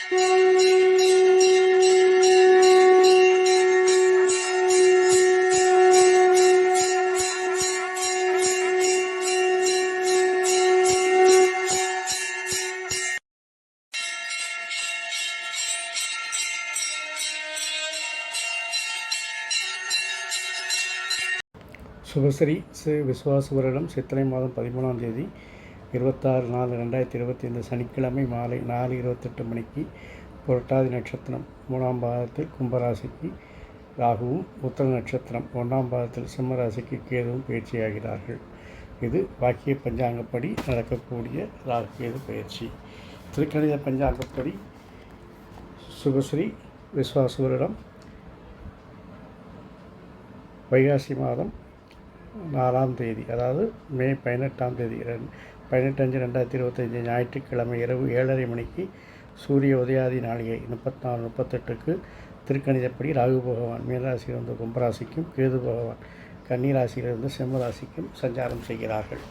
சுபஸ்ரீ விஸ்வாச வருடம் சித்திரை மாதம் 13ஆம் தேதி 26/4/2025 சனிக்கிழமை மாலை 4:28 மணிக்கு புரட்டாதி நட்சத்திரம் 3ஆம் பாதத்தில் கும்பராசிக்கு ராகுவும், உத்தர நட்சத்திரம் 1ஆம் பாதத்தில் சிம்மராசிக்கு கேதுவும் பயிற்சியாகிறார்கள். இது வாக்கிய பஞ்சாங்கப்படி நடக்கக்கூடிய ராகு கேது பயிற்சி. திருக்கணித பஞ்சாங்கப்படி சுபஸ்ரீ விஸ்வாச வருடம் வைகாசி மாதம் 4ஆம் தேதி, அதாவது மே 18ஆம் தேதி 18/5/2025 ஞாயிற்றுக்கிழமை இரவு 7:30 மணிக்கு சூரிய உதயாதி நாளிகை 34:38க்கு திருக்கணிதப்படி ராகு பகவான் மீனராசியிலிருந்து கும்பராசிக்கும், கேது பகவான் கன்னிராசியிலிருந்து சிம்மராசிக்கும் சஞ்சாரம் செய்கிறார்கள்.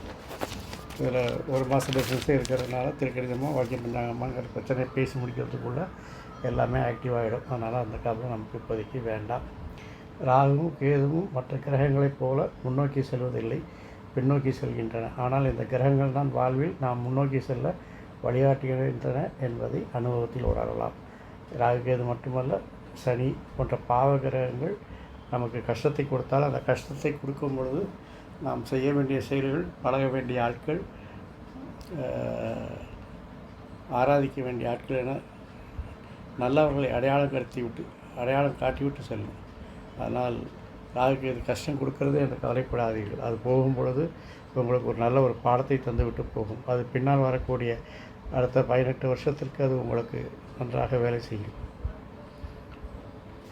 இதில் ஒரு மாத டிஃப்ரென்ஸே இருக்கிறதுனால திருக்கணிதமாக வாக்கிய பஞ்சாங்கமாங்கிற பிரச்சனையை பேசி முடிக்கிறதுக்குள்ளே எல்லாமே ஆக்டிவ் ஆகிடும். அதனால் அந்த காரணம் நமக்கு இப்போதைக்கு வேண்டாம். ராகுவும் கேதுவும் மற்ற கிரகங்களைப் போல முன்னோக்கி செல்வதில்லை, பின்னோக்கி செல்கின்றன. ஆனால் இந்த கிரகங்கள் தான் வாழ்வில் நாம் முன்னோக்கி செல்ல வழிகாட்டுகின்றன என்பதை அனுபவத்தில் உணரலாம். ராகு கேது மட்டுமல்ல, சனி போன்ற பாவ கிரகங்கள் நமக்கு கஷ்டத்தை கொடுத்தால் அந்த கஷ்டத்தை கொடுக்கும் பொழுது நாம் செய்ய வேண்டிய செயல்கள், பழக வேண்டிய ஆட்கள், ஆராதிக்க வேண்டிய ஆட்கள் என நல்லவர்களை அடையாளம் காட்டிவிட்டு செல்லும். அதனால் ராகுக்கு இது கஷ்டம் கொடுக்கறதே என்று கவலைப்படாதீர்கள். அது போகும் பொழுது உங்களுக்கு ஒரு நல்ல ஒரு பாடத்தை தந்துவிட்டு போகும். அது பின்னால் வரக்கூடிய அடுத்த 18 வருஷத்திற்கு அது உங்களுக்கு நன்றாக வேலை செய்யும்.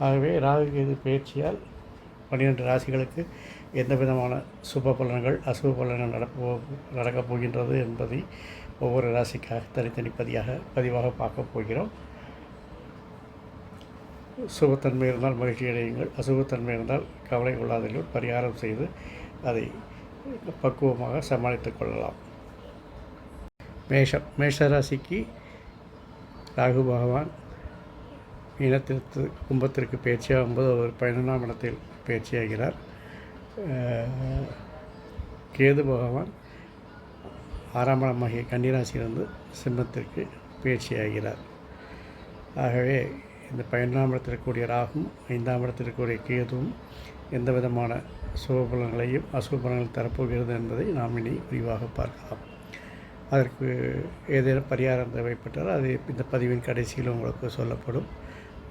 ஆகவே ராகு இது பயிற்சியால் 12 ராசிகளுக்கு எந்த விதமான சுப பலன்கள், அசுப பலன்கள் நடக்கப் போகின்றது என்பதை ஒவ்வொரு ராசிக்காக தனித்தனி பதிவாக பார்க்க போகிறோம். சுபத்தன்மை இருந்தால் மகிழ்ச்சி அடையுங்கள், அசுபத்தன்மை இருந்தால் கவலை கொள்ளாதீர்கள். பரிகாரம் செய்து அதை பக்குவமாக சமாளித்துக் கொள்ளலாம். மேஷராசிக்கு ராகு பகவான் மீனத்திற்கு கும்பத்திற்கு பயிற்சியாகும்போது அவர் 11ஆம் இடத்தில் பயிற்சியாகிறார். கேது பகவான் 6ஆம் இடமாகிய கன்னிராசியிலிருந்து சிம்மத்திற்கு பயிற்சியாகிறார். ஆகவே இந்த 11ஆம் இடத்தில் இருக்கக்கூடிய ராகும் 5ஆம் இடத்தில் இருக்கக்கூடிய கேதுவும் எந்த விதமான சுபபலங்களையும் அசுபபலங்களையும் தரப்போகிறது என்பதை நாம் இனி விரிவாக பார்க்கலாம். அதற்கு ஏதேனும் பரிகாரம் தேவைப்பட்டால் அது இந்த பதிவின் கடைசியில் உங்களுக்கு சொல்லப்படும்.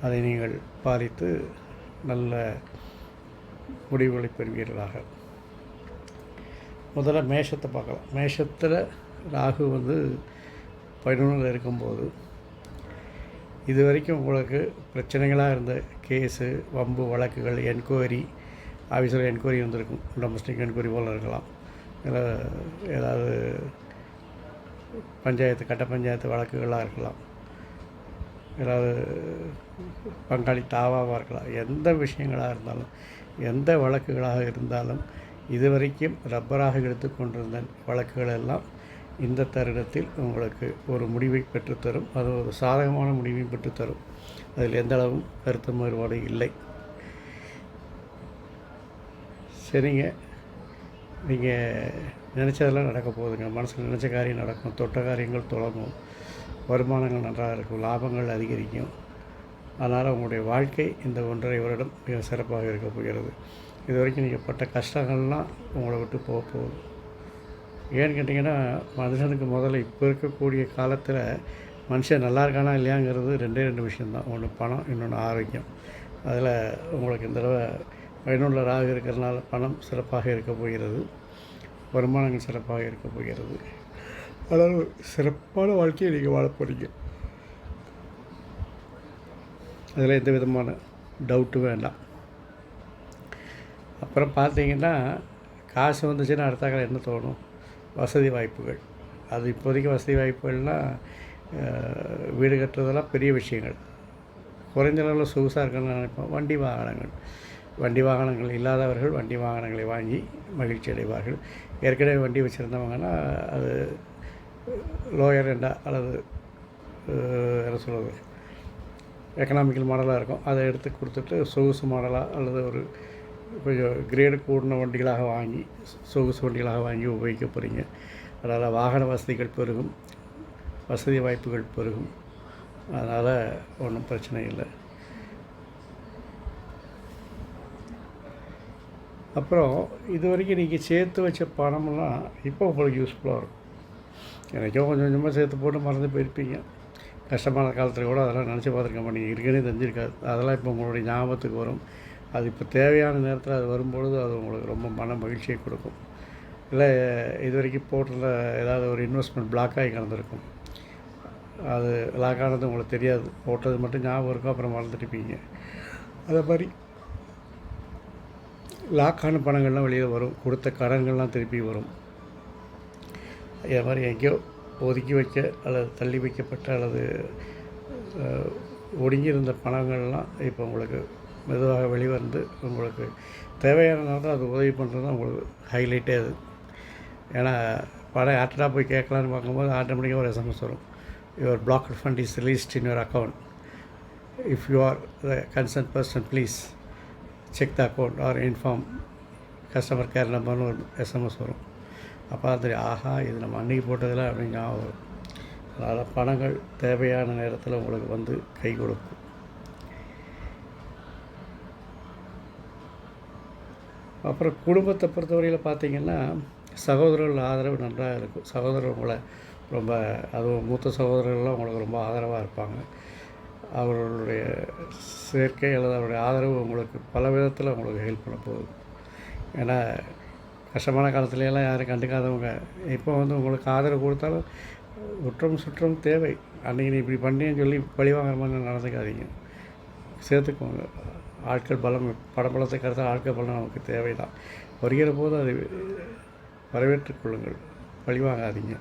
அதை நீங்கள் பாலித்து நல்ல முடிவுகளை பெறுவீர்களாக. முதல்ல மேஷத்தை பார்க்கலாம். மேஷத்தில் ராகு 11 இருக்கும்போது இது வரைக்கும் உங்களுக்கு பிரச்சனைகளாக இருந்த கேஸு, வம்பு வழக்குகள், என்கொயரி, ஆஃபீஸில் என்கொயரி வந்திருக்கும். டொமஸ்டிக் என்கொயரி போல் இருக்கலாம். இல்லை ஏதாவது கட்ட பஞ்சாயத்து வழக்குகளாக இருக்கலாம். ஏதாவது பங்காளி தாவாக இருக்கலாம். எந்த விஷயங்களாக இருந்தாலும், எந்த வழக்குகளாக இருந்தாலும், இதுவரைக்கும் ரப்பராக எடுத்துக்கொண்டிருந்த வழக்குகள் எல்லாம் இந்த தருணத்தில் உங்களுக்கு ஒரு முடிவை பெற்றுத்தரும். அது ஒரு சாதகமான முடிவையும் பெற்றுத்தரும். அதில் எந்த அளவும் கருத்து மாறுபாடு இல்லை. சரிங்க, நீங்கள் நினச்சதெல்லாம் நடக்க போகுதுங்க. மனசில் நினச்ச காரியம் நடக்கும், தொட்ட காரியங்கள் தொடங்கும், வருமானங்கள் நன்றாக இருக்கும், லாபங்கள் அதிகரிக்கும். அதனால் உங்களுடைய வாழ்க்கை இந்த 1.5 வருடம் மிக சிறப்பாக இருக்க போகிறது. இது வரைக்கும் நீங்கள் பட்ட கஷ்டங்கள்லாம் உங்களை விட்டு போக போகுது. ஏன்னு கேட்டிங்கன்னா, மனுஷனுக்கு முதல்ல இப்போ இருக்கக்கூடிய காலத்தில் மனுஷன் நல்லா இருக்கானா இல்லையாங்கிறது 2 விஷயந்தான். ஒன்று பணம், இன்னொன்று ஆரோக்கியம். அதில் உங்களுக்கு இந்த தடவை 11 ராகு இருக்கிறதுனால பணம் சிறப்பாக இருக்க போகிறது, வருமானங்கள் சிறப்பாக இருக்க போகிறது. அதாவது சிறப்பான வாழ்க்கையை நீங்கள் வாழ போகிறீங்க. அதில் எந்த விதமான டவுட்டும் வேண்டாம். அப்புறம் பார்த்தீங்கன்னா, காசு வந்துச்சுன்னா அடுத்தாக்க என்ன தோணும்? வசதி வாய்ப்புகள். அது இப்போதைக்கு வசதி வாய்ப்புகள்னால் வீடு கட்டுறதெல்லாம் பெரிய விஷயங்கள். குறைந்த அளவில் சொகுசாக இருக்கணும்னு நினைப்போம். வண்டி வாகனங்கள் இல்லாதவர்கள் வண்டி வாகனங்களை வாங்கி மகிழ்ச்சி அடைவார்கள். ஏற்கனவே வண்டி வச்சுருந்தவங்கன்னா அது லோயர் எண்டா அல்லது என்ன சொல்வது, எக்கனாமிக்கல் மாடலாக இருக்கும். அதை எடுத்து கொடுத்துட்டு சொகுசு மாடலாக அல்லது ஒரு கொஞ்சம் கிரேடு கூடின வண்டிகளாக வாங்கி சொகுசு வண்டிகளாக வாங்கி உபயோகிக்க போகிறீங்க. அதனால் வாகன வசதிகள் பெருகும், வசதி வாய்ப்புகள் பெருகும். அதனால் ஒன்றும் பிரச்சனை இல்லை. அப்புறம் இது வரைக்கும் நீங்கள் சேர்த்து வச்ச பணமெல்லாம் இப்போ உங்களுக்கு யூஸ்ஃபுல்லாக இருக்கும். எனக்கோ கொஞ்சம் கொஞ்சமாக சேர்த்து போட்டு மறந்து போயிருப்பீங்க. கஷ்டமான காலத்தில் கூட அதெல்லாம் நினச்சி பார்த்துருக்க மாட்டீங்க, இருக்குன்னே தெரிஞ்சிருக்காது. அதெல்லாம் இப்போ உங்களுடைய ஞாபகத்துக்கு வரும். அது இப்போ தேவையான நேரத்தில் அது வரும்பொழுது அது உங்களுக்கு ரொம்ப மன மகிழ்ச்சியை கொடுக்கும். இல்லை இது வரைக்கும் போட்டிருந்த ஏதாவது ஒரு இன்வெஸ்ட்மெண்ட் பிளாக் ஆகி கிடந்திருக்கும், அது லாக் ஆனது உங்களுக்கு தெரியாது, போட்டது மட்டும் ஞாபகம் இருக்கும், அப்புறம் மறந்துட்டுப்பீங்க. அதே மாதிரி லாக்கான பணங்கள்லாம் வெளியில் வரும், கொடுத்த கடன்கள்லாம் திருப்பி வரும். இதே மாதிரி எங்கேயோ ஒதுக்கி வைக்க அல்லது தள்ளி வைக்கப்பட்ட அல்லது ஒடுங்கியிருந்த பணங்கள்லாம் இப்போ உங்களுக்கு மெதுவாக வெளிவந்து உங்களுக்கு தேவையான நேரத்தில் அது உதவி பண்ணுறது தான் உங்களுக்கு ஹைலைட்டே அது. ஏன்னா பணம் யார்ட்டா போய் கேட்கலான்னு பார்க்கும்போது ஆட்டோமேட்டிக்காக ஒரு எஸ்எம்எஸ் வரும், your blocked fund is released in your account, if you are the concern person please check the account or inform customer care நம்பர்னு ஒரு எஸ்எம்எஸ் வரும். அப்போ தான் தெரியும், ஆஹா இது நம்ம அன்றைக்கி போட்டதில் அப்படின்னு ஞாபகம் வரும். அதனால் பணங்கள் தேவையான நேரத்தில் உங்களுக்கு வந்து கை கொடுக்கும். அப்புறம் குடும்பத்தை பொறுத்தவரையில் பார்த்திங்கன்னா சகோதரர்கள் ஆதரவு நன்றாக இருக்கும். சகோதரர் உங்களை ரொம்ப, அதுவும் மூத்த சகோதரர்கள்லாம் உங்களுக்கு ரொம்ப ஆதரவாக இருப்பாங்க. அவர்களுடைய சேர்க்கை அல்லது அவருடைய ஆதரவு உங்களுக்கு பல விதத்தில் உங்களுக்கு ஹெல்ப் பண்ண போகுது. ஏன்னா கஷ்டமான காலத்துலையெல்லாம் யாரும் கண்டுக்காதவங்க இப்போ வந்து உங்களுக்கு ஆதரவு கொடுத்தாலும் குற்றம் சுற்றம் தேவை. அன்றைக்கி நீ இப்படி பண்ணேன்னு சொல்லி பழி வாங்குற மாதிரி நடந்துக்காதீங்க, சேர்த்துக்கோங்க. ஆட்கள் பலம், படபலத்தை கருத்தால் ஆட்கள் பலம் நமக்கு தேவை தான். வருகிற போது அதை வரவேற்றுக்கொள்ளுங்கள், பழி வாங்காதீங்க.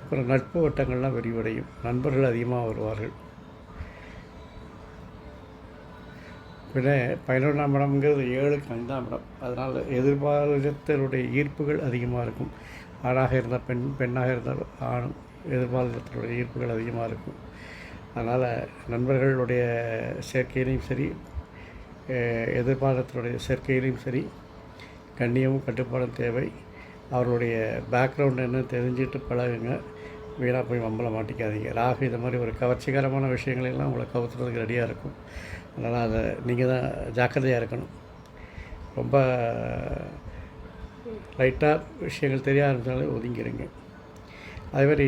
அப்புறம் நட்பு வட்டங்கள்லாம் விரிவடையும், நண்பர்கள் அதிகமாக வருவார்கள். பின்ன 11ஆம் இடம்ங்கிறது 7க்கு 5ஆம் இடம். அதனால் எதிர்பாலினத்தினுடைய ஈர்ப்புகள் அதிகமாக இருக்கும். ஆணாக இருந்தால் பெண், பெண்ணாக இருந்தால் ஆணும், எதிர்பாலினத்தினுடைய ஈர்ப்புகள் அதிகமாக இருக்கும். அதனால் நண்பர்களுடைய சேர்க்கையிலையும் சரி, எதிர்பாலினத்தினுடைய சேர்க்கையிலையும் சரி கண்ணியமும் கட்டுப்பாடும் தேவை. அவர்களுடைய பேக்ரவுண்ட் என்ன தெரிஞ்சுட்டு பழகுங்க, வீணாக போய் வம்பல மாட்டிக்காதீங்க. ராகு இந்த மாதிரி ஒரு கவர்ச்சிகரமான விஷயங்களெல்லாம் உங்களை கவுத்துறதுக்கு ரெடியாக இருக்கும். அதனால் அதை நீங்கள் தான் ஜாக்கிரதையாக இருக்கணும். ரொம்ப லைட்டாக விஷயங்கள் தெரிய ஆரம்பித்தாலே ஒதுங்கிடுங்க. அதேமாதிரி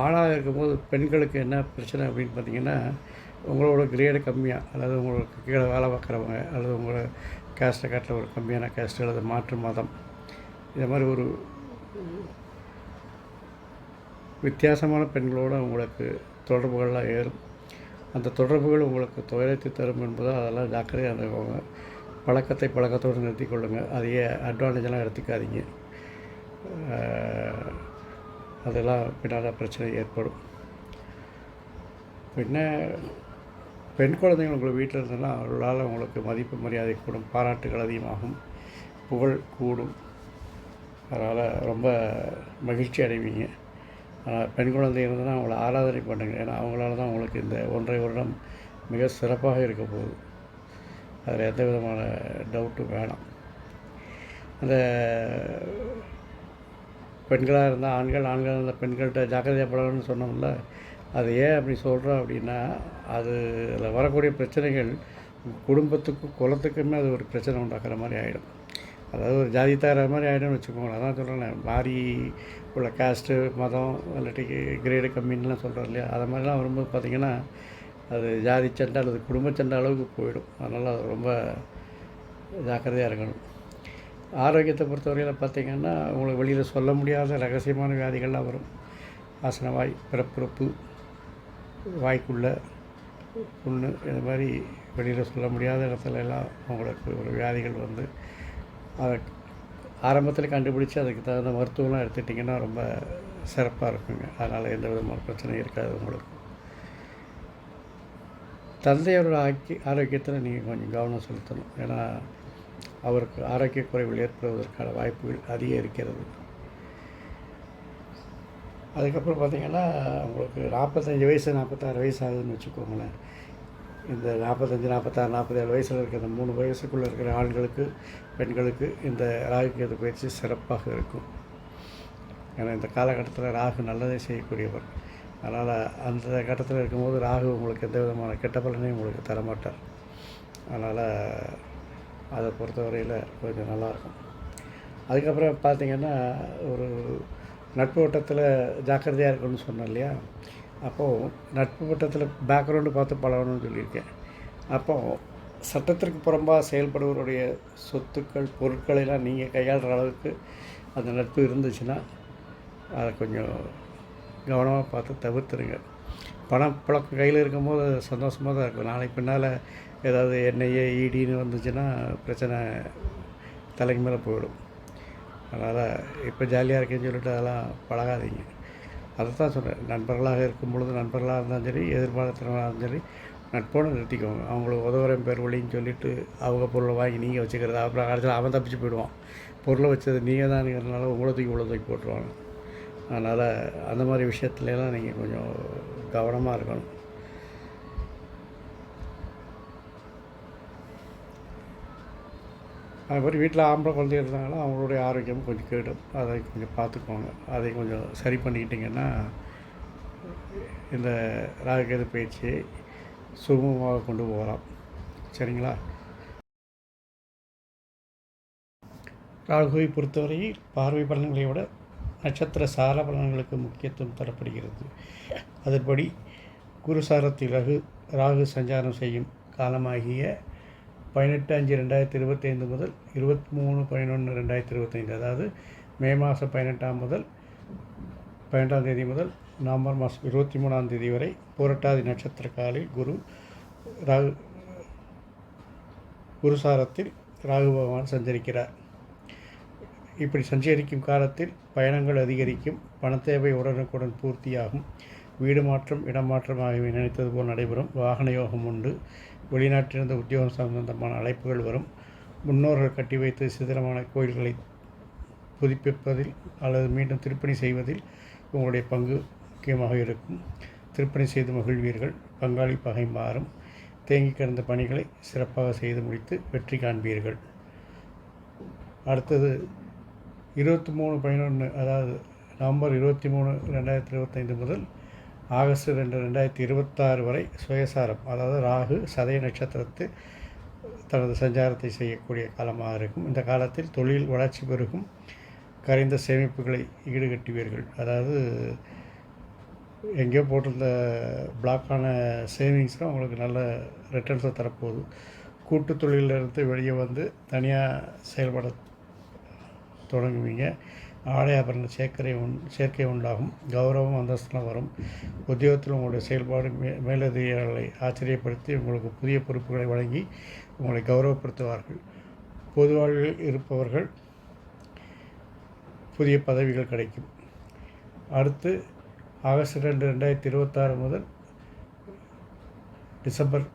ஆணாக இருக்கும்போது பெண்களுக்கு என்ன பிரச்சனை அப்படின்னு பார்த்திங்கன்னா, உங்களோட கிரேடு கம்மியாக, அதாவது உங்களுக்கு கீழே வேலை பார்க்குறவங்க அல்லது உங்களோட கேஸ்ட்டை காட்டில் ஒரு கம்மியான கேஸ்ட்டு அல்லது மாற்று மதம், இந்த மாதிரி ஒரு வித்தியாசமான பெண்களோடு உங்களுக்கு தொடர்புகள்லாம் ஏறும். அந்த தொடர்புகள் உங்களுக்கு துயரத்தை தரும் என்பதால் அதெல்லாம் ஜாக்கிரதையாக இருந்துக்கோங்க. பழக்கத்தோடு நிறுத்தி கொள்ளுங்கள். அதையே அட்வான்டேஜெல்லாம் எடுத்துக்காதீங்க, அதெல்லாம் பின்னால் பிரச்சனை ஏற்படும். பின்ன பெண் குழந்தைகள் உங்களுக்கு வீட்டில் இருந்ததுன்னா அவர்களால் உங்களுக்கு மதிப்பு மரியாதை கூடும், பாராட்டுகள் அதிகமாகும், புகழ் கூடும். அதனால் ரொம்ப மகிழ்ச்சி அடைவீங்க. ஆனால் பெண் குழந்தை இருந்ததுன்னா அவங்கள ஆராதனை பண்ணுங்க. ஏன்னா அவங்களால தான் உங்களுக்கு இந்த 1.5 வருடம் மிக சிறப்பாக இருக்க போகுது. அதில் எந்த விதமான டவுட்டும் வேணாம். அந்த பெண்களாக இருந்தால் ஆண்களாக இருந்தால் பெண்கள்கிட்ட ஜாக்கிரதையாக பழகணும்னு சொன்னோம்ல, அது ஏன் அப்படி சொல்கிறோம் அப்படின்னா, அதில் வரக்கூடிய பிரச்சனைகள் குடும்பத்துக்கும் குலத்துக்குமே அது ஒரு பிரச்சனை உண்டாக்குற மாதிரி ஆகிடும். அதாவது ஒரு ஜாதி தர மாதிரி ஆகிடும்னு வச்சுக்கோங்களேன். அதான் சொல்கிறேன், மாறி உள்ள கேஸ்ட்டு, மதம், இல்லாட்டி கிரேடு கம்மின்லாம் சொல்கிறோம் இல்லையா, அது மாதிரிலாம் வரும்போது பார்த்திங்கன்னா அது ஜாதி சண்டை அல்லது குடும்ப சண்டை அளவுக்கு போயிடும். அதனால் அது ரொம்ப ஜாக்கிரதையாக இருக்கணும். ஆரோக்கியத்தை பொறுத்தவரையில் பார்த்திங்கன்னா உங்களுக்கு வெளியில் சொல்ல முடியாத ரகசியமான வியாதிகள்லாம் வரும். ஆசனவாய், பிறப்புறுப்பு, வாய்க்குள்ள புண்ணு, இது மாதிரி வெளியில் சொல்ல முடியாத இடத்துல எல்லாம் உங்களுக்கு ஒரு வியாதிகள் வந்து அதை ஆரம்பத்தில் கண்டுபிடிச்சி அதுக்கு தகுந்த மருத்துவம்லாம் எடுத்துட்டிங்கன்னா ரொம்ப சிறப்பாக இருக்குங்க. அதனால் எந்த விதமான பிரச்சனையும் இருக்காது உங்களுக்கு. தந்தையோட ஆரோக்கியத்தில் நீங்கள் கொஞ்சம் கவனம் செலுத்தணும். ஏன்னா அவருக்கு ஆரோக்கிய குறைவுகள் ஏற்படுவதற்கான வாய்ப்புகள் அதிகம் இருக்கிறது. அதுக்கப்புறம் பார்த்திங்கன்னா உங்களுக்கு 45 வயசு 46 வயசு ஆகுதுன்னு வச்சுக்கோங்களேன். இந்த 45, 46, 47 வயசில் இருக்கிற இந்த 3 வயசுக்குள்ளே இருக்கிற ஆண்களுக்கு, பெண்களுக்கு இந்த ராகு கேது பயிற்சி சிறப்பாக இருக்கும். ஏன்னா இந்த காலகட்டத்தில் ராகு நல்லதே செய்யக்கூடியவர். அதனால் அந்த கட்டத்தில் இருக்கும்போது ராகு உங்களுக்கு எந்த விதமான கெட்ட பலனையும் உங்களுக்கு தரமாட்டார். அதனால் அதை பொறுத்தவரையில் கொஞ்சம் நல்லாயிருக்கும். அதுக்கப்புறம் பார்த்திங்கன்னா ஒரு நட்பு வட்டத்தில் ஜாக்கிரதையாக இருக்கணும்னு சொன்னேன் இல்லையா? அப்போது நட்பு வட்டத்தில் பேக்ரவுண்டு பார்த்து பழகணும்னு சொல்லியிருக்கேன். அப்போது சட்டத்திற்கு புறம்பாக செயல்படுவருடைய சொத்துக்கள், பொருட்களெல்லாம் நீங்கள் கையாளுற அளவுக்கு அந்த நட்பு இருந்துச்சுன்னா அதை கொஞ்சம் கவனமாக பார்த்து தவிர்த்துருங்க. பணம் புழக்கம் கையில் இருக்கும்போது சந்தோஷமாக தான் இருக்கும். நாளைக்கு பின்னால் ஏதாவது என்ஐஏ, இடின்னு வந்துச்சுன்னா பிரச்சனை தலைக்கு மேலே போயிடும். அதனால் இப்போ ஜாலியாக இருக்கேன்னு சொல்லிட்டு அதெல்லாம் பழகாதீங்க. அதை தான் சொல்கிறேன். நண்பர்களாக இருக்கும் பொழுது நண்பர்களாக இருந்தாலும் சரி, எதிர்பார்த்தவங்களாக இருந்தாலும் சரி, நட்போடு நிறுத்திக்கோங்க. அவங்களுக்கு உதவுறேன் பேர் வழின்னு சொல்லிவிட்டு அவங்க பொருளை வாங்கி நீங்கள் வச்சுக்கிறது, அப்புறம் கடைசியில் அவன் தப்பிச்சு போயிடுவான். பொருளை வச்சது நீங்கள் தான்ங்கிறதுனால உங்களை தூக்கி உள்ள தூக்கி போட்டுருவாங்க. அதனால் அந்த மாதிரி விஷயத்துலலாம் நீங்கள் கொஞ்சம் கவனமாக இருக்கணும். அது மாதிரி வீட்டில் ஆம்பளை குழந்தைங்க இருந்தாங்கன்னா அவங்களுடைய ஆரோக்கியமும் கொஞ்சம் கேடும். அதை கொஞ்சம் பார்த்துக்கோங்க. அதை கொஞ்சம் சரி பண்ணிக்கிட்டிங்கன்னா இந்த ராகுகேது பயிற்சியை சுமூகமாக கொண்டு போகலாம். சரிங்களா? ராகுவை பொறுத்தவரையில் பார்வை பலன்களை விட நட்சத்திர சார பலன்களுக்கு முக்கியத்துவம் தரப்படுகிறது. அதன்படி குருசாரத்தில் ராகு சஞ்சாரம் செய்யும் காலமாகிய 18/5/2025 முதல் 23/11/2025, அதாவது மே மாதம் 18ஆம் முதல் 12ஆம் தேதி முதல் நவம்பர் மாதம் 23ஆம் தேதி வரை புரட்டாதி நட்சத்திர காலில் குருசாரத்தில் ராகு பகவான் சஞ்சரிக்கிறார். இப்படி சஞ்சரிக்கும் காலத்தில் பயணங்கள் அதிகரிக்கும், பணத்தேவை உடனுக்குடன் பூர்த்தியாகும், வீடு மாற்றம், இடமாற்றம் ஆகியவை நினைத்தது போல் நடைபெறும், வாகன யோகம் உண்டு, வெளிநாட்டிலிருந்த உத்தியோகம் சம்பந்தமான அழைப்புகள் வரும், முன்னோர்கள் கட்டி வைத்து சிதிலமான கோயில்களை புதுப்பிப்பதில் அல்லது மீண்டும் திருப்பணி செய்வதில் உங்களுடைய பங்கு முக்கியமாக இருக்கும். திருப்பணி செய்து மகிழ்வீர்கள், பங்காளி பகை மாறும், தேங்கி கிடந்த பணிகளை சிறப்பாக செய்து முடித்து வெற்றி காண்பீர்கள். அடுத்தது 23/11, அதாவது நவம்பர் 23, 2025 முதல் ஆகஸ்ட் 2, 2026 வரை சுயசாரம், அதாவது ராகு சதய நட்சத்திரத்தில் தனது சஞ்சாரத்தை செய்யக்கூடிய காலமாக இருக்கும். இந்த காலத்தில் தொழில் வளர்ச்சி பெருகும், கரைந்த சேமிப்புகளை ஈடுகட்டுவீர்கள். அதாவது எங்கேயோ போட்டிருந்த பிளாக்கான சேவிங்ஸ்லாம் உங்களுக்கு நல்ல ரிட்டர்ன்ஸை தரப்போகுது. கூட்டு தொழிலிருந்து வெளியே வந்து தனியாக செயல்பட தொடங்குவீங்க. ஆடை ஆபரண சேர்க்கை உண்டாகும், கௌரவம் அந்தஸ்தெலாம் வரும். உத்தியோகத்தில் உங்களுடைய செயல்பாடு மேலதிகாரிகளை ஆச்சரியப்படுத்தி உங்களுக்கு புதிய பொறுப்புகளை வழங்கி உங்களை கௌரவப்படுத்துவார்கள். பொது வாழ்வில் இருப்பவர்கள் புதிய பதவிகள் கிடைக்கும். அடுத்து ஆகஸ்ட் 2, 2026 முதல் டிசம்பர்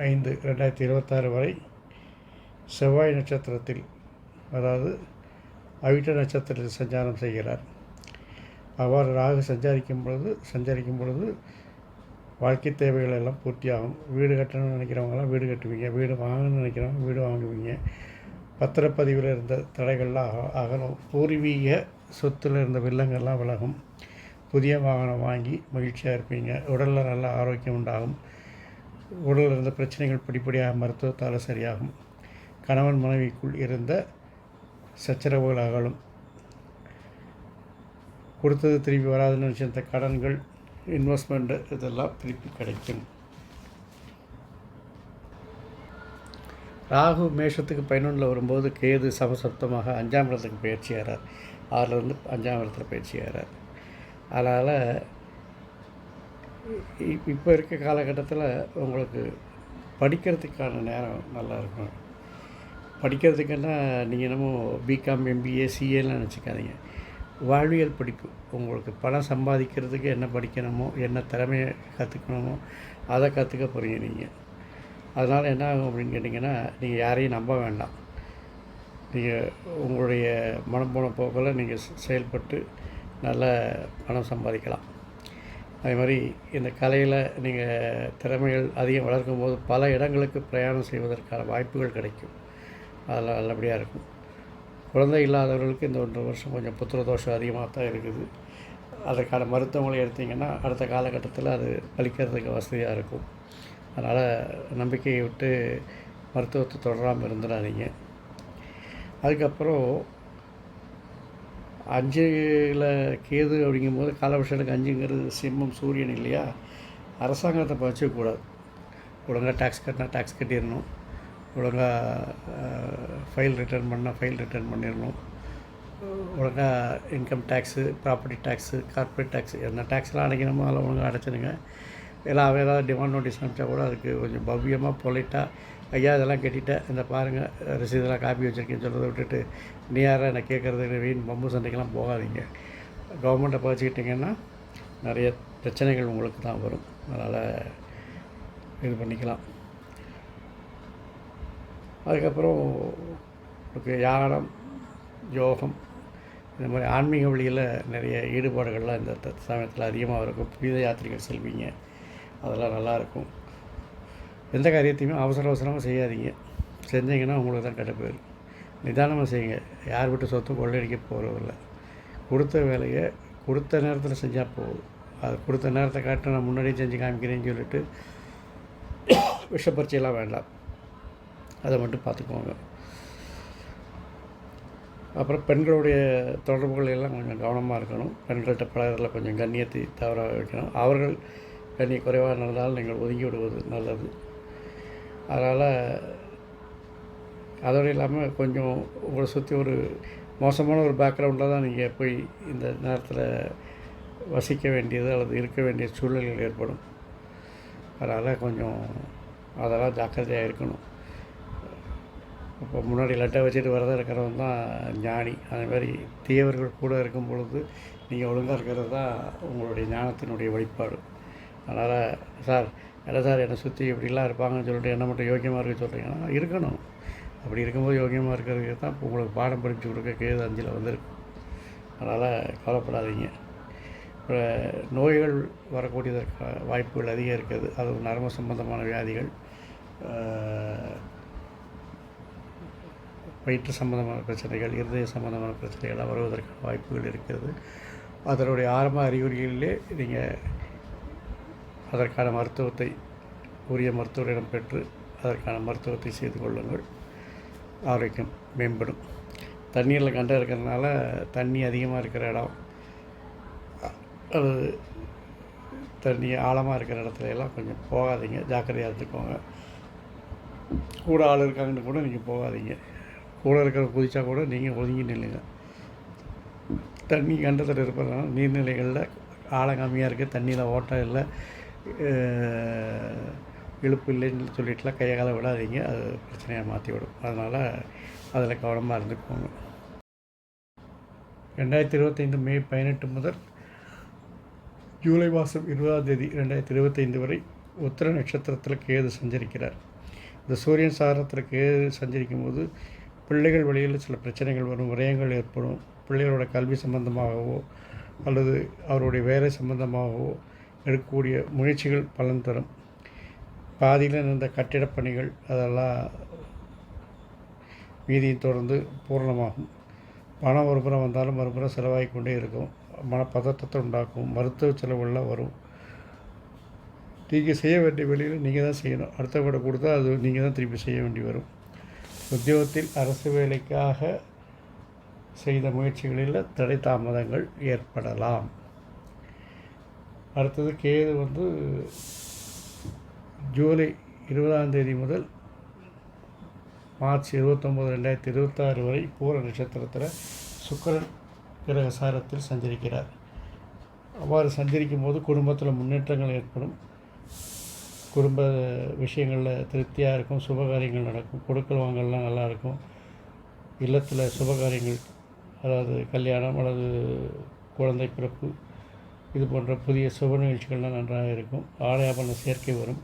5, 2026 வரை செவ்வாய் நட்சத்திரத்தில், அதாவது அவிட்ட நட்சத்திரத்தில் சஞ்சாரம் செய்கிறார். அவ்வாறு ராகு சஞ்சரிக்கும் பொழுது வாழ்க்கை தேவைகள் எல்லாம் பூர்த்தியாகும். வீடு கட்டணும்னு நினைக்கிறவங்களாம் வீடு கட்டுவீங்க, வீடு வாங்கணும்னு நினைக்கிறவங்க வீடு வாங்குவீங்க, பத்திரப்பதிவில் இருந்த தடைகள்லாம் அகலும், பூர்வீக சொத்தில் இருந்த வில்லங்கள்லாம் விலகும், புதிய வாகனம் வாங்கி மகிழ்ச்சியாக இருப்பீங்க, உடலில் நல்ல ஆரோக்கியம் உண்டாகும், உடலில் இருந்த பிரச்சனைகள் படிப்படியாக மருத்துவத்தால் சரியாகும், கணவன் மனைவிக்குள் இருந்த சச்சரவுகள் அகலும், கொடுத்தது திருப்பி வராதுன்னு வச்சிருந்த கடன்கள், இன்வெஸ்ட்மெண்ட்டு இதெல்லாம் திருப்பி கிடைக்கும். ராகு மேஷத்துக்கு 11 வரும்போது கேது சமசப்தமாக 5ஆம் இடத்துக்கு பயிற்சி ஆகிறார். 6லேருந்து 5ஆம் இடத்துல பயிற்சி ஆகிறார். அதனால் இப்போ இருக்க காலகட்டத்தில் உங்களுக்கு படிக்கிறதுக்கான நேரம் நல்லா இருக்கும். படிக்கிறதுக்குன்னா நீங்கள் என்னமோ பிகாம், எம்பிஏ, சிஏலாம் நினச்சிக்காதீங்க. வாழ்வியல் படிப்பு, உங்களுக்கு பணம் சம்பாதிக்கிறதுக்கு என்ன படிக்கணுமோ, என்ன திறமையை கற்றுக்கணுமோ அதை கற்றுக்க போகிறீங்க நீங்கள். அதனால் என்ன ஆகும் அப்படின்னு கேட்டிங்கன்னா, நீங்கள் யாரையும் நம்ப வேண்டாம். நீங்கள் உங்களுடைய மனம் போன போக்கில் நீங்கள் செயல்பட்டு நல்ல பணம் சம்பாதிக்கலாம். அதே மாதிரி இந்த கலையில் நீங்கள் திறமைகள் அதிகம் வளர்க்கும் போது பல இடங்களுக்கு பிரயாணம் செய்வதற்கான வாய்ப்புகள் கிடைக்கும். அதெல்லாம் நல்லபடியாக இருக்கும். குழந்தை இல்லாதவர்களுக்கு இந்த 1.5 வருஷம் கொஞ்சம் புத்திர தோஷம் அதிகமாக தான் இருக்குது. அதற்கான மருத்துவங்களை எடுத்திங்கன்னா அடுத்த காலகட்டத்தில் அது பலிக்கிறதுக்கு வசதியாக இருக்கும். அதனால் நம்பிக்கையை விட்டு மருத்துவத்தை தொடராமல் இருந்துடாதீங்க. அதுக்கப்புறம் 5ல் கேது அப்படிங்கும்போது காலபுருஷனுக்கு 5ங்கிறது சிம்மம் சூரியன் இல்லையா. அரசாங்கத்தை வச்சுக்கூடாது. ஒழுங்காக டேக்ஸ் கட்டினா டேக்ஸ் கட்டிடணும். ஒழுங்காக ஃபைல் ரிட்டர்ன் பண்ணால் ஃபைல் ரிட்டர்ன் பண்ணிடணும். ஒழுங்காக income tax, property tax, corporate tax என்ன டேக்ஸ்லாம் அடைக்கணுமோ அதெல்லாம் ஒழுங்காக அடைச்சிடுங்க. எல்லாம் ஏதாவது டிமாண்ட் நோட்டீஸ் அனுப்பிச்சா கூட அதுக்கு கொஞ்சம் பவ்யமாக பொலைட்டாக, ஐயா இதெல்லாம் கட்டிட்டேன், இந்த பாருங்கள் ரசீதெல்லாம் காப்பி வச்சுருக்கேன்னு சொல்கிறத விட்டுட்டு நீ யாரை என்னை கேட்குறது வீண் பம்பு சண்டைக்கெல்லாம் போகாதீங்க. கவர்மெண்ட்டை பறிச்சுக்கிட்டிங்கன்னா நிறைய பிரச்சனைகள் உங்களுக்கு தான் வரும். அதனால் இது பண்ணிக்கலாம். அதுக்கப்புறம் உங்களுக்கு யானம், யோகம், இந்த மாதிரி ஆன்மீக வழியில் நிறைய ஈடுபாடுகள்லாம் இந்த சமயத்தில் அதிகமாக இருக்கும். புனித யாத்திரைகள் செல்வீங்க, அதெல்லாம் நல்லாயிருக்கும். எந்த காரியத்தையுமே அவசரமாக செய்யாதீங்க. செஞ்சீங்கன்னா உங்களுக்கு தான் கெட்ட போயிடும். நிதானமாக செய்யுங்க. யார் விட்டு சொத்து கொள்ளையடிக்க போகிறதில்ல. கொடுத்த வேலையை கொடுத்த நேரத்தில் செஞ்சால் போதும். அது கொடுத்த நேரத்தை காட்டு நான் முன்னாடியே செஞ்சு காமிக்கிறேன்னு சொல்லிட்டு விஷப்பரீட்சையெல்லாம் வேண்டாம். அதை மட்டும் பார்த்துக்கோங்க. அப்புறம் பெண்களுடைய தொடர்புகள் எல்லாம் கொஞ்சம் கவனமாக இருக்கணும். பெண்கள்கிட்ட பழகிறதுல கொஞ்சம் கண்ணியத்தை தவற வைக்கணும். அவர்கள் கண்ணிய குறைவாக நடந்தாலும் நீங்கள் ஒதுங்கி விடுவது நல்லது. அதனால் அதோடு இல்லாமல் கொஞ்சம் உங்களை சுற்றி ஒரு மோசமான ஒரு பேக்ரவுண்டில் தான் நீங்கள் போய் இந்த நேரத்தில் வசிக்க வேண்டியது அல்லது இருக்க வேண்டிய சூழ்நிலைகள் ஏற்படும். அதனால் கொஞ்சம் அதெல்லாம் ஜாக்கிரதையாக இருக்கணும். இப்போ முன்னாடி லட்டை வச்சுட்டு விரதம் இருக்கிறவன் தான் ஞானி. அதேமாதிரி தீயவர்கள் கூட இருக்கும் பொழுது நீங்கள் ஒழுங்காக இருக்கிறது தான் உங்களுடைய ஞானத்தினுடைய வெளிப்பாடு. அதனால் சார் இல்லை சார் என்னை சுற்றி இப்படிலாம் இருப்பாங்கன்னு சொல்லிட்டு என்ன மட்டும் யோக்கியமாக இருக்க சொல்கிறீங்கன்னா இருக்கணும். அப்படி இருக்கும்போது யோக்கியமாக இருக்கிறதுக்கு தான் இப்போ உங்களுக்கு பாடம் படித்து கொடுக்க கேது 5ல் வந்திருக்கு. அதனால் கவலைப்படாதீங்க. இப்போ நோய்கள் வரக்கூடியதற்கான வாய்ப்புகள் அதிகம் இருக்குது. அது நரம்பு சம்பந்தமான வியாதிகள், வயிற்று சம்பந்தமான பிரச்சனைகள், இருதய சம்பந்தமான பிரச்சனைகள்லாம் வருவதற்கான வாய்ப்புகள் இருக்கிறது. அதனுடைய ஆரம்ப அறிகுறிகளிலே நீங்கள் அதற்கான மருத்துவத்தை உரிய மருத்துவரிடம் பெற்று அதற்கான மருத்துவத்தை செய்து கொள்ளுங்கள். ஆரோக்கியம் மேம்படும். தண்ணீரில் கண்டம் இருக்கிறதுனால தண்ணி அதிகமாக இருக்கிற இடம், அது தண்ணி ஆழமாக இருக்கிற இடத்துல எல்லாம் கொஞ்சம் போகாதீங்க. ஜாக்கிரதையாக இருந்துக்கோங்க. கூட ஆள் இருக்காங்கன்னு கூட நீங்கள் போகாதீங்க. கூட இருக்கிற குதிச்சா கூட நீங்கள் ஒதுங்கி நில்லுங்க. தண்ணி கண்டத்தில் இருப்பதுனால நீர்நிலைகளில் ஆழம் கம்மியாக இருக்குது, தண்ணியில் ஓட்டம் இல்லை, இழுப்பு இல்லைன்னு சொல்லிட்டுலாம் கையை காலை விடாதீங்க. அது பிரச்சனையாக மாற்றி விடும். அதனால் அதில் கவனமாக இருந்துக்கோங்க. 2025 மே 18 முதல் ஜூலை மாதம் 20ஆம் தேதி 2025 வரை உத்திர நட்சத்திரத்தில் கேது சஞ்சரிக்கிறார். இந்த சூரியன் சாரத்தில் கேது சஞ்சரிக்கும் போது பிள்ளைகள் வழியில் சில பிரச்சனைகள் வரும், விரயங்கள் ஏற்படும். பிள்ளைகளோட கல்வி சம்பந்தமாகவோ அல்லது அவருடைய வேலை சம்பந்தமாகவோ எடுக்கக்கூடிய முயற்சிகள் பலன் தரும். பாதியில் இருந்த கட்டிடப் பணிகள் அதெல்லாம் மீதியை தொடர்ந்து பூரணமாகும். பணம் ஒரு புறம் வந்தாலும் மறுபுறம் செலவாகி கொண்டே இருக்கும். மனப்பதட்டத்தை உண்டாக்கும். மருத்துவ செலவுகள்லாம் வரும். நீங்கள் செய்ய வேண்டிய வேலையில் நீங்கள் தான் செய்யணும். அடுத்தவங்க கொடுத்தா அது நீங்கள் தான் திருப்பி செய்ய வேண்டி வரும். உத்தியோகத்தில் அரசு வேலைக்காக செய்த முயற்சிகளில் தடை தாமதங்கள் ஏற்படலாம். அடுத்தது கேது ஜூலை 20ஆம் தேதி முதல் மார்ச் 29, 2026 வரை பூர நட்சத்திரத்தில் சுக்கிரன் கிரக சாரத்தில் சஞ்சரிக்கிறார். அவ்வாறு சஞ்சரிக்கும் போது குடும்பத்தில் முன்னேற்றங்கள் ஏற்படும். குடும்ப விஷயங்களில் திருப்தியாக இருக்கும். சுபகாரியங்கள் நடக்கும். கொடுக்கல் வாங்கல்லாம் நல்லாயிருக்கும். இல்லத்தில் சுபகாரியங்கள், அதாவது கல்யாணம் அல்லது குழந்தை பிறப்பு, இது போன்ற புதிய சுப நிகழ்ச்சிகள்லாம் நன்றாக இருக்கும். ஆடையாபரண சேர்க்கை வரும்.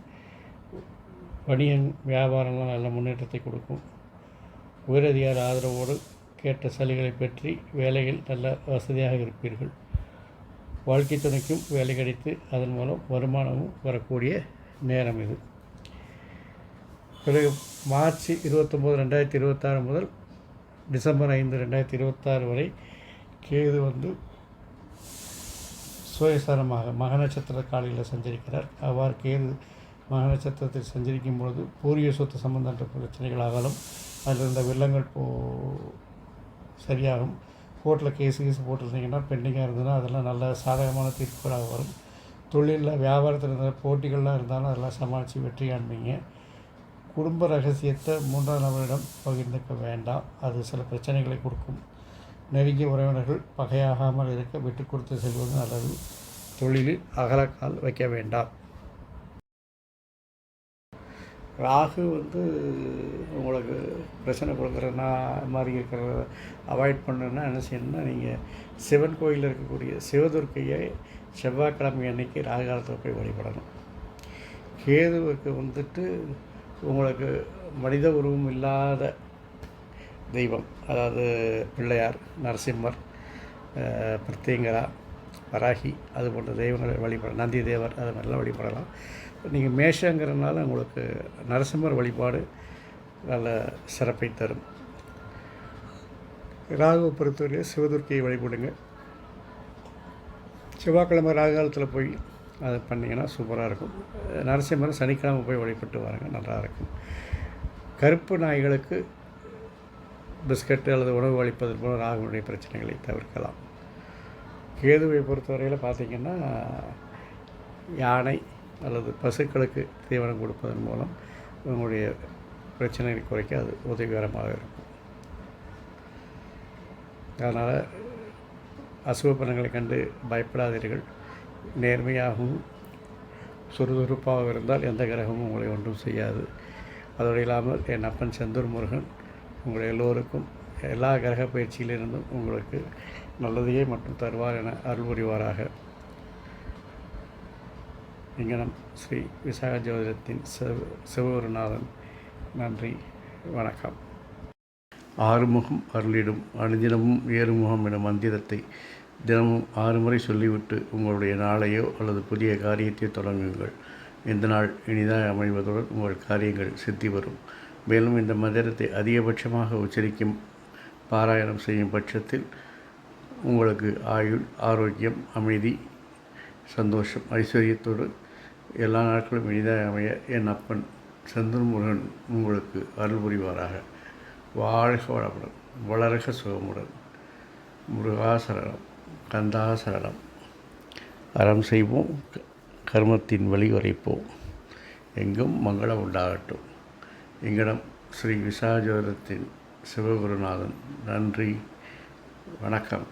வணிகம் வியாபாரம்லாம் நல்ல முன்னேற்றத்தை கொடுக்கும். உயரதிகார ஆதரவோடு கேட்ட சலுகைகளை பற்றி வேலையில் நல்ல வசதியாக இருப்பீர்கள். வாழ்க்கை துணைக்கும் வேலை கிடைத்து அதன் மூலம் வருமானமும் வரக்கூடிய நேரம் இது. பிறகு மார்ச் 29, 2026 முதல் டிசம்பர் 5, 2026 வரை கேது சுயசாரமாக மக நட்சத்திர காலையில் சஞ்சரிக்கிறார். அவ்வாறு கேது மக நட்சத்திரத்தில் சஞ்சரிக்கும் பொழுது பூர்வீக சொத்து சம்பந்தப்பட்ட பிரச்சனைகள் அகலும். அதில் இருந்த வெள்ளங்கள் சரியாகும். கோர்ட்டில் கேஸு போட்டிருந்தீங்கன்னா பெண்டிங்காக இருந்ததுன்னா அதெல்லாம் நல்ல சாதகமான தீர்ப்புகளாக வரும். தொழிலில் வியாபாரத்தில் இருந்த போட்டிகள்லாம் இருந்தாலும் அதெல்லாம் சமாளித்து வெற்றி காண்பீங்க. குடும்ப ரகசியத்தை 3ஆம் நபரிடம் பகிர்ந்துக்க வேண்டாம், அது சில பிரச்சனைகளை கொடுக்கும். நெருங்கிய உறவினர்கள் பகையாகாமல் இருக்க விட்டு கொடுத்து செல்வது நல்லது. தொழிலில் அகலக்கால் வைக்க வேண்டாம். ராகு உங்களுக்கு பிரச்சனை கொடுக்குறன்னா மாதிரி இருக்கிறத அவாய்ட் பண்ணணுன்னா என்ன செய்யணும்னா, நீங்கள் சிவன் கோயிலில் இருக்கக்கூடிய சிவதுர்க்கையை செவ்வாய்க்கிழமை அன்னைக்கு ராகு காலத்தில் போய் வழிபடணும். கேதுவுக்கு உங்களுக்கு மனித உருவம் இல்லாத தெய்வம், அதாவது பிள்ளையார், நரசிம்மர், பிரத்யங்கரா, வராகி அது போன்ற தெய்வங்களை வழிபட, நந்தி தேவர் அது மாதிரிலாம் வழிபடலாம். நீங்கள் மேஷங்கிறதுனால உங்களுக்கு நரசிம்மர் வழிபாடு நல்ல சிறப்பை தரும். ராகுவை பொறுத்தவரையில் சிவதுர்க்கையை வழிபடுங்க. செவ்வாய்க்கிழமை ராகு காலத்தில் போய் அதை பண்ணிங்கன்னா சூப்பராக இருக்கும். நரசிம்மர் சனிக்கிழமை போய் வழிபட்டு வாருங்க, நல்லாயிருக்கும். கருப்பு நாய்களுக்கு பிஸ்கட்டு அல்லது உணவு அளிப்பதன் மூலம் ராகுனுடைய பிரச்சனைகளை தவிர்க்கலாம். கேதுவை பொறுத்தவரையில் பார்த்திங்கன்னா யானை அல்லது பசுக்களுக்கு தீவனம் கொடுப்பதன் மூலம் உங்களுடைய பிரச்சனைகளை குறைக்க அது உதவிகரமாக இருக்கும். அதனால் அசுபப்பணங்களை கண்டு பயப்படாதீர்கள். நேர்மையாகவும் சுறுசுறுப்பாக இருந்தால் எந்த கிரகமும் உங்களை ஒன்றும் செய்யாது. அதோடு இல்லாமல் என் அப்பன் செந்தூர் முருகன் உங்கள் எல்லோருக்கும் எல்லா கிரக பயிற்சியிலிருந்தும் உங்களுக்கு நல்லதையே மட்டும் தருவார் என அருள் புரிவாராக. இங்கனம் ஸ்ரீ விசாக ஜோதிடத்தின் சிவகுருநாதன். நன்றி, வணக்கம். ஆறுமுகம் அருளிடும் அனுதினமும் ஏறுமுகம் எனும் மந்திரத்தை தினமும் 6 முறை சொல்லிவிட்டு உங்களுடைய நாளையோ அல்லது புதிய காரியத்தை தொடங்குங்கள். இந்த நாள் இனிதாக அமைவதுடன் உங்கள் காரியங்கள் சித்தி வரும். மேலும் இந்த மந்திரத்தை அதிகபட்சமாக உச்சரிக்கும் பாராயணம் செய்யும் பட்சத்தில் உங்களுக்கு ஆயுள், ஆரோக்கியம், அமைதி, சந்தோஷம், ஐஸ்வர்யத்தோடு எல்லா நாட்களும் இனிதாக அமைய என் அப்பன் செந்தூர் முருகன் உங்களுக்கு அருள் புரிவாராக. வாழ்க வளமுடன், வளர்க சுகமுடன். முருகாசரணம், கந்தாசரணம். அறம் செய்வோம், கர்மத்தின் வழி உரைப்போம். எங்கும் மங்களம் உண்டாகட்டும். எங்களிடம் ஸ்ரீ விசாஜோதத்தின் சிவகுருநாதன். நன்றி, வணக்கம்.